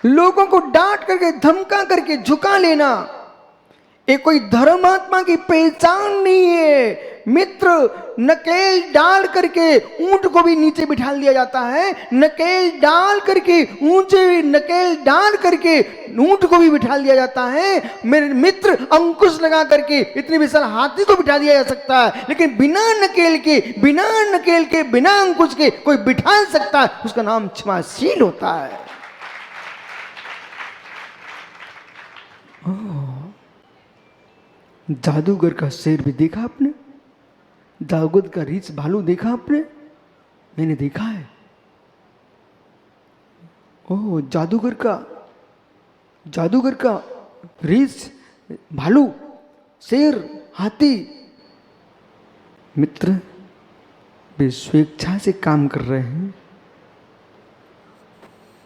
लोगों को डांट करके धमका करके झुका लेना ये कोई धर्मात्मा की पहचान नहीं है। मित्र, नकेल डाल करके ऊंट को भी नीचे बिठा दिया जाता है, नकेल डाल करके ऊंचे नकेल डाल करके ऊंट को भी बिठा दिया जाता है। मेरे मित्र, अंकुश लगा करके इतने विशाल हाथी को बिठा दिया जा सकता है, लेकिन बिना नकेल के बिना अंकुश के कोई बिठा सकता है, उसका नाम क्षमाशील होता है। जादूगर का शेर भी देखा आपने? जादूगर का रीछ भालू देखा आपने? मैंने देखा है। ओह, जादूगर का रीछ भालू, शेर, हाथी, मित्र वे स्वेच्छा से काम कर रहे हैं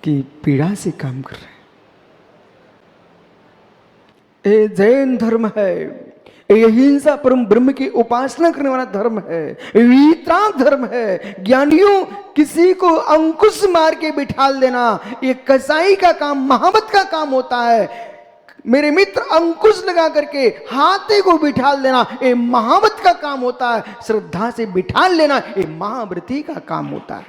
कि पीड़ा से काम कर रहे हैं। ये जैन धर्म है, ये हिंसा परम ब्रह्म की उपासना करने वाला धर्म है, वीतराग धर्म है। ज्ञानियों, किसी को अंकुश मार के बिठा देना ये कसाई का काम, महावत का काम होता है। मेरे मित्र, अंकुश लगा करके हाथी को बिठा देना ये महावत का काम होता है। श्रद्धा से बिठा लेना ये महाव्रती का काम होता है।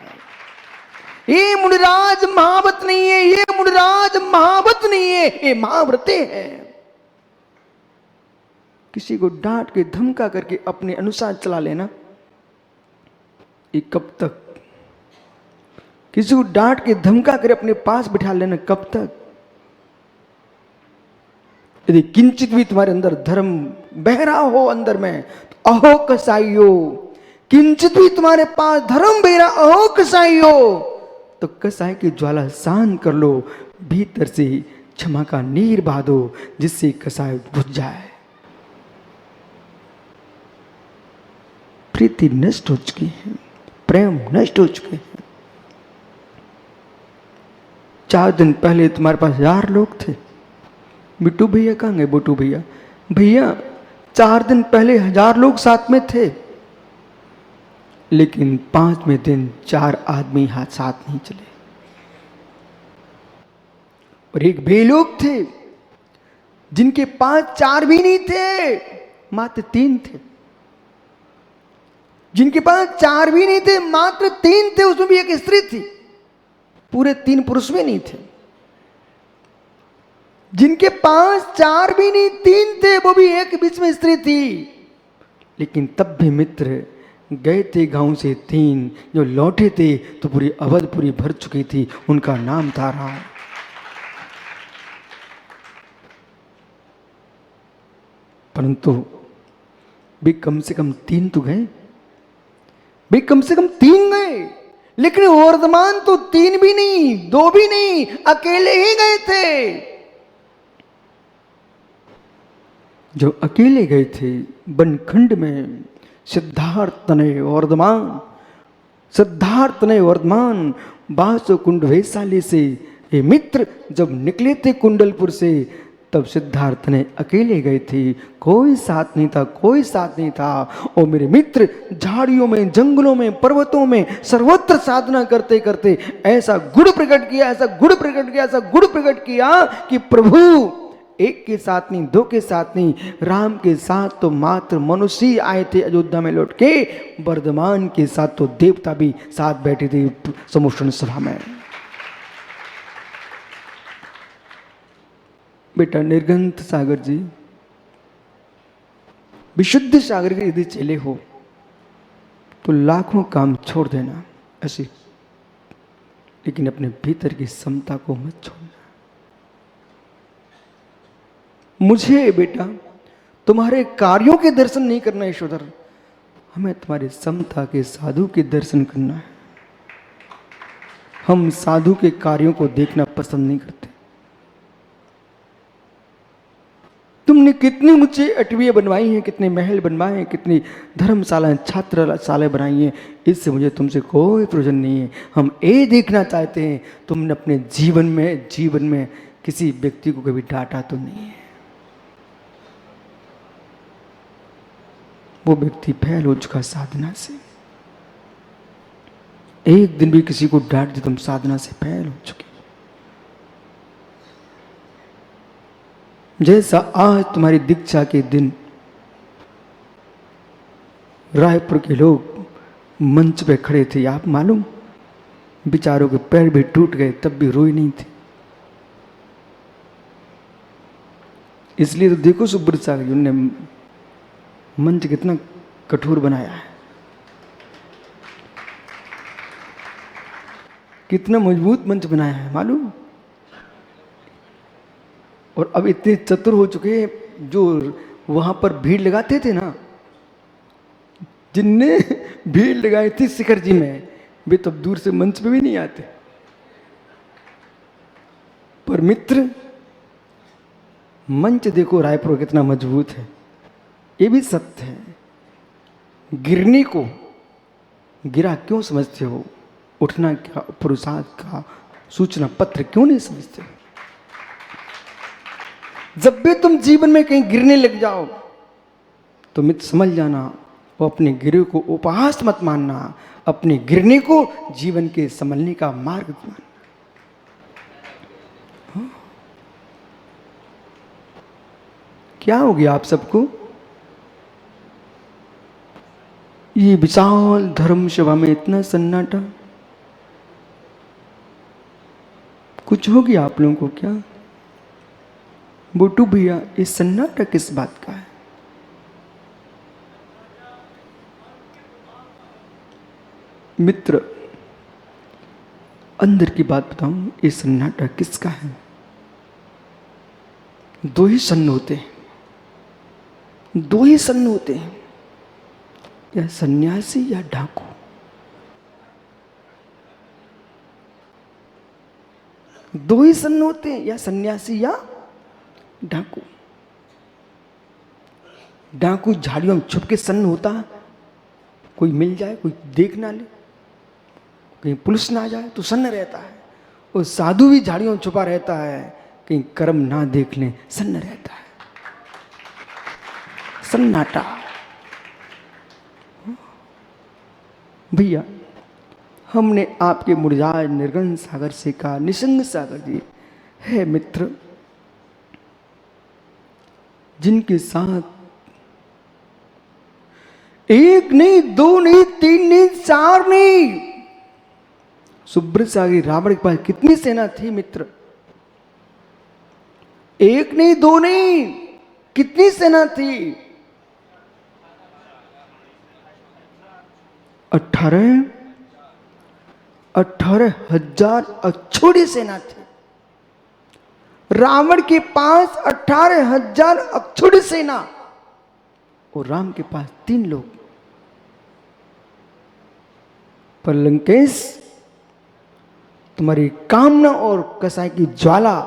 ये मुनिराज महावत नहीं है, ये मुनिराज महावत नहीं है, ये महाव्रते है। किसी को डांट के धमका करके अपने अनुसार चला लेना ये कब तक? किसी को डांट के धमका कर अपने पास बिठा लेना कब तक? यदि किंचित भी तुम्हारे अंदर धर्म बह रहा हो अंदर में, तो अहो कसाईयो, किंचित भी तुम्हारे पास धर्म बह रहा, अहो कसाईयो, तो कसाई की ज्वाला शांत कर लो, भीतर से क्षमा का नीर बहा दो, जिससे कसाई बुझ जाए। प्रीति नष्ट हो चुकी है, प्रेम नष्ट हो चुके हैं। 4 दिन पहले तुम्हारे पास 1000 लोग थे। बिट्टू भैया कहाँ गए? बोटू भैया, भैया 4 दिन पहले 1000 लोग साथ में थे, लेकिन 5वें दिन 4 आदमी हाथ साथ नहीं चले। और एक वे लोग थे जिनके पास 4 भी नहीं थे, मात्र 3 थे। जिनके पास 4 भी नहीं थे, मात्र 3 थे, उसमें भी एक स्त्री थी। पूरे 3 पुरुष में नहीं थे। जिनके पास 4 भी नहीं 3 थे, वो भी एक बीच में स्त्री थी। लेकिन तब भी मित्र गए थे गांव से 3, जो लौटे थे तो पूरी अवधपुरी भर चुकी थी। उनका नाम था राम। परंतु भी कम से कम 3 तो गए, भी कम से कम 3 गए, लेकिन वर्धमान तो 3 भी नहीं, 2 भी नहीं, अकेले ही गए थे। जो अकेले गए थे बनखंड में, सिद्धार्थ ने वर्धमान बासो कुंड वैशाली से ये मित्र जब निकले थे कुंडलपुर से, तब सिद्धार्थ ने अकेले गए थे। कोई साथ नहीं था। और मेरे मित्र झाड़ियों में, जंगलों में, पर्वतों में सर्वत्र साधना करते करते ऐसा गुण प्रकट किया कि प्रभु एक के साथ नहीं, 2 के साथ नहीं, राम के साथ तो मात्र मनुष्य आए थे अयोध्या में लौट के, वर्धमान के साथ तो देवता भी साथ बैठे थे समुष्ण सभा में। बेटा निर्गंत सागर जी, विशुद्ध सागर के यदि चले हो तो लाखों काम छोड़ देना ऐसे, लेकिन अपने भीतर की समता को मत छोड़ना। मुझे बेटा तुम्हारे कार्यों के दर्शन नहीं करना ईश्वर, हमें तुम्हारे समता के, साधु के दर्शन करना है। हम साधु के कार्यों को देखना पसंद नहीं करते। तुमने कितनी ऊंची अटवियां बनवाई हैं, कितने महल बनवाए हैं, कितनी धर्मशालाएं, छात्रशालाएं बनाई हैं, इससे मुझे तुमसे कोई प्रयोजन नहीं है। हम ये देखना चाहते हैं तुमने अपने जीवन में किसी व्यक्ति को कभी डांटा तो नहीं है। वो व्यक्ति फैल हो चुका साधना से। एक दिन भी किसी को डांट दे तुम साधना से फैल हो चुके। जैसा आज तुम्हारी दीक्षा के दिन रायपुर के लोग मंच पे खड़े थे, आप मालूम, बेचारों के पैर भी टूट गए तब भी रोई नहीं थी। इसलिए तो देखो सुब्रत सागर जी ने मंच कितना कठोर बनाया है, कितना मजबूत मंच बनाया है मालूम। और अब इतने चतुर हो चुके हैं, जो वहां पर भीड़ लगाते थे ना, जिनने भीड़ लगाई थी शिखर जी में, वे तब दूर से मंच पे भी नहीं आते। पर मित्र, मंच देखो रायपुर कितना मजबूत है, ये भी सत्य है। गिरने को गिरा क्यों समझते हो? उठना क्या पुरुषार्थ का सूचना पत्र क्यों नहीं समझते? जब भी तुम जीवन में कहीं गिरने लग जाओ तो मित्र समझ जाना, वो अपने गिरे को उपहास मत मानना, अपने गिरने को जीवन के संभलने का मार्ग मानना। क्या हो गया आप सबको? ये विशाल धर्म सभा में इतना सन्नाटा, कुछ हो गया आप लोगों को क्या? बोटू भैया, ये सन्नाटा किस बात का है? मित्र, अंदर की बात बताऊं, ये सन्नाटा किसका है? दो ही सन्न होते हैं, दो ही सन्न होते हैं, या सन्यासी या डाकू। दो ही सन्न होते हैं, या सन्यासी या डाकू। डाकू झाड़ियों में छुप के सन्न होता है, कोई मिल जाए, कोई देख ना ले, कहीं पुलिस ना आ जाए तो सन्न रहता है। और साधु भी झाड़ियों में छुपा रहता है, कहीं कर्म ना देख लें, सन्न रहता है। सन्नाटा। भैया, हमने आपके मुरझाए निर्गुण सागर से कहा, निसंग सागर जी है मित्र, जिनके साथ एक नहीं, दो नहीं, तीन नहीं, चार नहीं, सुब्रत सागर रावण के पास कितनी सेना थी मित्र? एक नहीं, दो नहीं, कितनी सेना थी? 18,000 अक्षौड़ी सेना थी। रावण के पास 18,000 अक्षौड़ी सेना और राम के पास 3 लोग। पर लंकेश, तुम्हारी कामना और कसाई की ज्वाला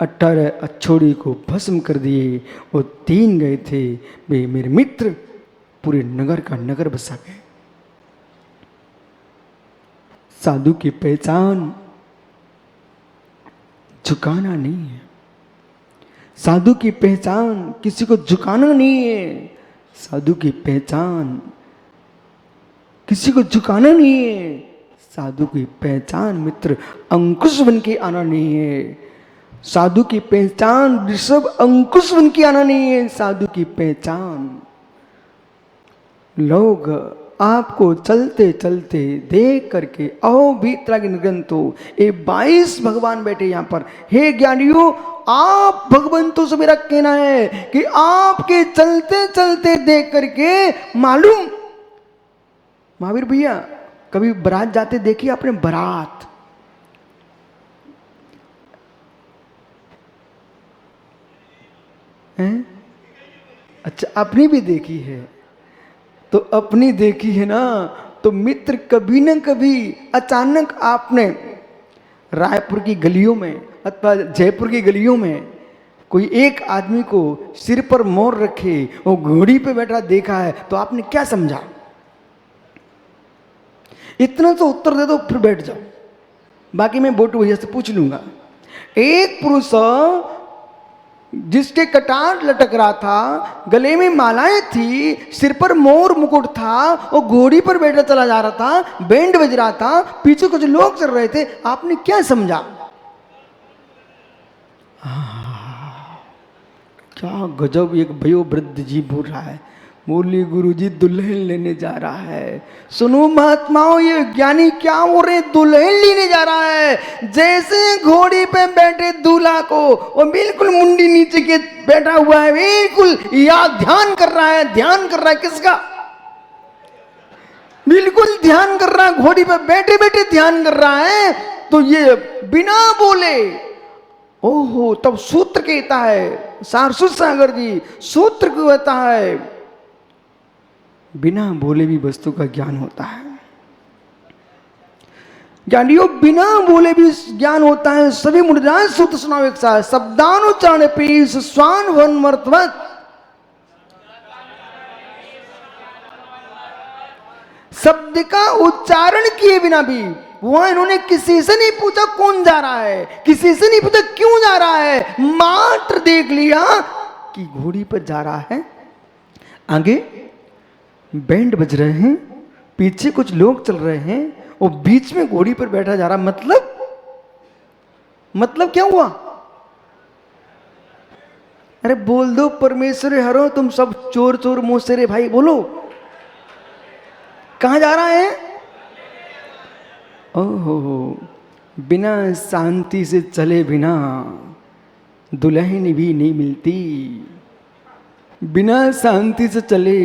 18 अक्षौड़ी को भस्म कर दिए, और 3 गए थे। वे मेरे मित्र पूरे नगर का नगर बसा गए। साधु की पहचान झुकाना नहीं है, साधु की पहचान किसी को झुकाना नहीं है, साधु की पहचान किसी को झुकाना नहीं है, साधु की पहचान मित्र अंकुश बन के आना नहीं है, साधु की पहचान ऋषभ अंकुश बन के आना नहीं है। साधु की पहचान लोग आपको चलते चलते देख करके अहो भीतरा के ग्रंथो, ये 22 भगवान बैठे यहाँ पर। हे ज्ञानियों, आप भगवंतों से मेरा कहना है कि आपके चलते चलते देख करके मालूम। महावीर भैया, कभी बारात जाते देखी आपने? बारात हैं? अच्छा, अपनी भी देखी है तो अपनी देखी है ना, तो मित्र कभी न कभी अचानक आपने रायपुर की गलियों में अथवा जयपुर की गलियों में कोई एक आदमी को सिर पर मोर रखे और घोड़ी पे बैठा देखा है, तो आपने क्या समझा? इतना तो उत्तर दे दो, फिर बैठ जाओ, बाकी मैं बोटू भैया से पूछ लूंगा। एक पुरुष जिसके कटार लटक रहा था, गले में मालाएं थी, सिर पर मोर मुकुट था और घोड़ी पर बैठा चला जा रहा था, बैंड बज रहा था, पीछे कुछ लोग चल रहे थे, आपने क्या समझा? क्या गजब, एक भयो वृद्ध जी बोल रहा है, बोली गुरुजी दुल्हन लेने जा रहा है। सुनो महात्माओं, ये ज्ञानी क्या हो रहे, दुल्हन लेने जा रहा है। जैसे घोड़ी पे बैठे दूल्हा को, वो बिल्कुल मुंडी नीचे के बैठा हुआ है, बिल्कुल या ध्यान कर रहा है। ध्यान कर रहा है किसका? बिल्कुल ध्यान कर रहा है, घोड़ी पे बैठे बैठे ध्यान कर रहा है। तो ये बिना बोले, ओहो, तब सूत्र कहता है सारस्वत सागर जी, सूत्र कहता है बिना बोले भी वस्तु का ज्ञान होता है। ज्ञानियों, बिना बोले भी ज्ञान होता है। सभी मुद्राएं सूत्र सुनाओ एक साथ। शब्दानुच्चारण पीस स्वान वन मर्तवत, शब्द का उच्चारण किए बिना भी, वहां इन्होंने किसी से नहीं पूछा कौन जा रहा है, किसी से नहीं पूछा क्यों जा रहा है, मात्र देख लिया कि घोड़ी पर जा रहा है। आगे बैंड बज रहे हैं, पीछे कुछ लोग चल रहे हैं, और बीच में घोड़ी पर बैठा जा रहा। मतलब क्या हुआ? अरे बोल दो परमेश्वर हरो, तुम सब चोर चोर मोसेरे भाई, बोलो कहां जा रहा है? ओहो, बिना शांति से चले बिना दुल्हन भी नहीं मिलती। बिना शांति से चले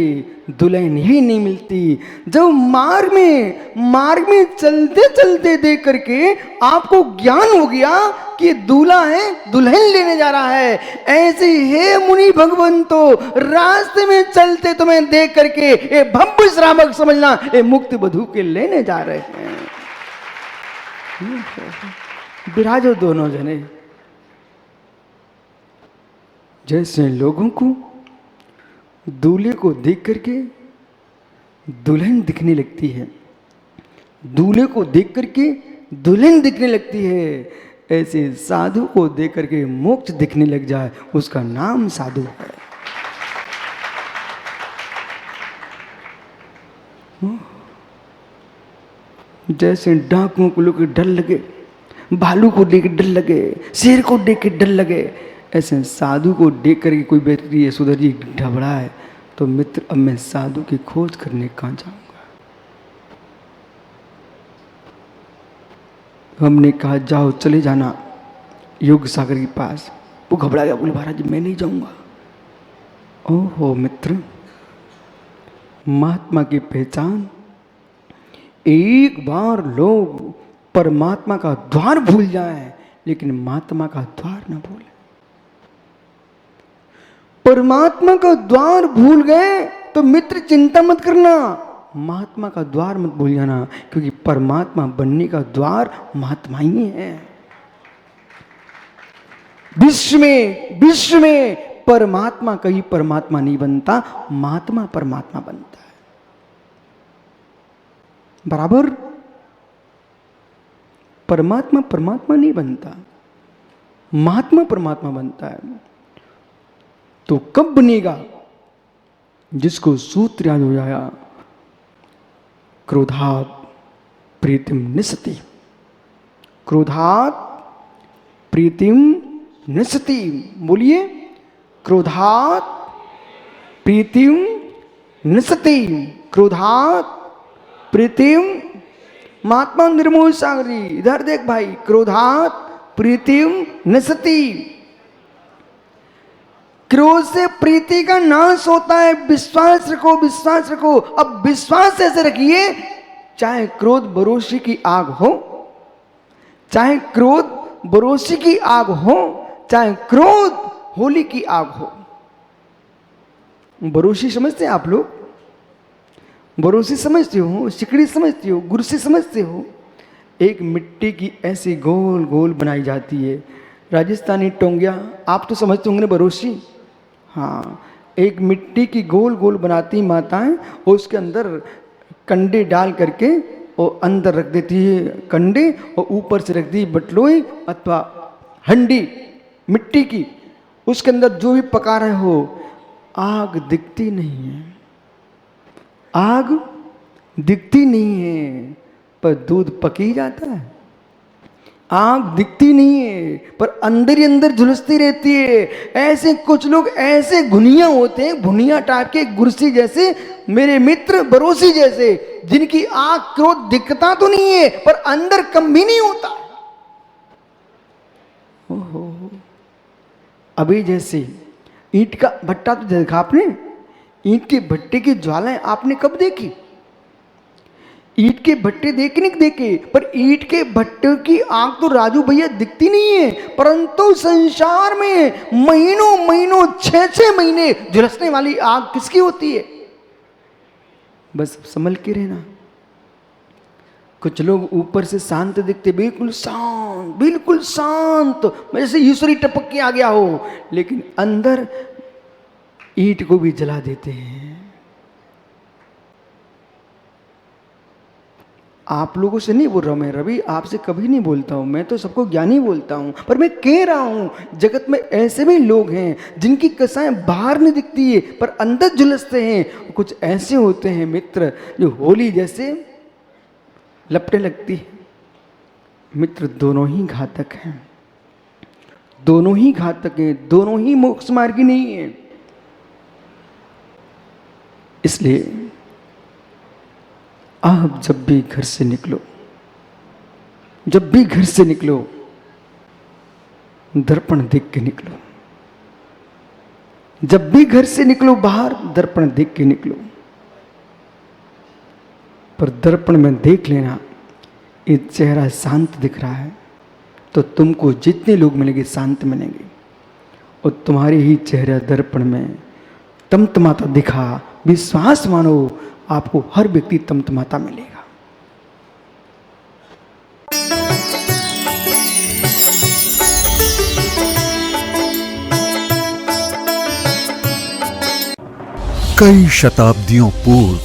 दुल्हन ही नहीं मिलती। जब मार्ग में चलते चलते देख करके आपको ज्ञान हो गया कि दूल्हा है, दुल्हन लेने जा रहा है, ऐसे हे मुनि भगवंतो, रास्ते में चलते तुम्हें देख करके ये भव्य श्रावक समझना, ये मुक्त वधू के लेने जा रहे हैं। विराजो दोनों जने। जैसे लोगों को दूल्हे को देख करके दुल्हन दिखने लगती है, दूल्हे को देख करके दुल्हन दिखने लगती है, ऐसे साधु को देख करके मोक्ष दिखने लग जाए, उसका नाम साधु है। जैसे डाकुओं को लोग डर लगे, भालू को देख डर लगे, शेर को देख के डर लगे, ऐसे साधु को देख करके कोई व्यक्ति यशोधर जी घबरा है, तो मित्र अब मैं साधु की खोज करने कहाँ जाऊंगा। हमने कहा जाओ, चले जाना योग सागर के पास। वो घबरा गया, बोले महाराज मैं नहीं जाऊंगा। ओहो मित्र, महात्मा की पहचान, एक बार लोग परमात्मा का द्वार भूल जाएं, लेकिन महात्मा का द्वार ना भूलें। परमात्मा का द्वार भूल गए तो मित्र चिंता मत करना, महात्मा का द्वार मत भूल जाना, क्योंकि परमात्मा बनने का द्वार महात्मा ही है। विश्व में परमात्मा कहीं परमात्मा नहीं बनता, महात्मा परमात्मा बनता है। बराबर, परमात्मा परमात्मा नहीं बनता, महात्मा परमात्मा बनता है। तो कब बनेगा? जिसको सूत्र याद हो जाया, क्रोधात प्रीतिम निसति, क्रोधात प्रीतिम निसति। बोलिए, क्रोधात प्रीतिम निसति, क्रोधात प्रीतिम। महात्मा निर्मोह सागर जी, इधर देख भाई, क्रोधात प्रीतिम निसति। क्रोध से प्रीति का नाश होता है। विश्वास रखो, विश्वास रखो। अब विश्वास ऐसे रखिए, चाहे क्रोध बरोशी की आग हो, चाहे क्रोध बरोशी की आग हो, चाहे क्रोध होली की आग हो। बरोशी समझते हैं आप लोग? बरोशी समझते हो, सिकड़ी समझते हो, गुरसी समझते हो। एक मिट्टी की ऐसी गोल गोल बनाई जाती है, राजस्थानी टोंगिया, आप तो समझते होंगे ना बरोशी। हाँ, एक मिट्टी की गोल गोल बनाती माताएं, और उसके अंदर कंडे डाल करके और अंदर रख देती है कंडे, और ऊपर से रख दी बटलोई अथवा हंडी मिट्टी की। उसके अंदर जो भी पका रहे हो, आग दिखती नहीं है, आग दिखती नहीं है, पर दूध पक ही जाता है। आंख दिखती नहीं है पर अंदर ही अंदर झुलसती रहती है। ऐसे कुछ लोग ऐसे घुनिया होते हैं, घुनिया टाइप के, गुरसी जैसे, मेरे मित्र बरोसी जैसे, जिनकी आंख क्रोध दिखता तो नहीं है पर अंदर कम भी नहीं होता। ओहो, अभी जैसे ईंट का भट्टा तो देखा आपने, ईंट के भट्टे की ज्वालाएं आपने कब देखी? ईंट के भट्टे देखे नहीं देखे, पर ईंट के भट्टे की आग तो राजू भैया दिखती नहीं है, परंतु संसार में महीनों महीनों 6-6 महीने झुलसने वाली आग किसकी होती है? बस संभल के रहना। कुछ लोग ऊपर से शांत दिखते, बिल्कुल शांत, बिल्कुल शांत, जैसे ईश्वरी टपक के आ गया हो, लेकिन अंदर ईंट को भी जला देते हैं। आप लोगों से नहीं बोल रहा हूं मैं रवि, आपसे कभी नहीं बोलता हूं, मैं तो सबको ज्ञानी बोलता हूं, पर मैं कह रहा हूं जगत में ऐसे भी लोग हैं जिनकी कसाएं बाहर नहीं दिखती है पर अंदर झुलसते हैं। कुछ ऐसे होते हैं मित्र जो होली जैसे लपटे लगती है। मित्र दोनों ही घातक हैं, दोनों ही घातक हैं, दोनों ही मोक्ष मार्गी नहीं है। इसलिए आप जब भी घर से निकलो, जब भी घर से निकलो, दर्पण देख के निकलो। जब भी घर से निकलो बाहर, दर्पण देख के निकलो। पर दर्पण में देख लेना ये चेहरा शांत दिख रहा है तो तुमको जितने लोग मिलेंगे शांत मिलेंगे, और तुम्हारे ही चेहरा दर्पण में तमतमाता दिखा, विश्वास मानो आपको हर व्यक्ति तमतमाता मिलेगा। कई शताब्दियों पूर्व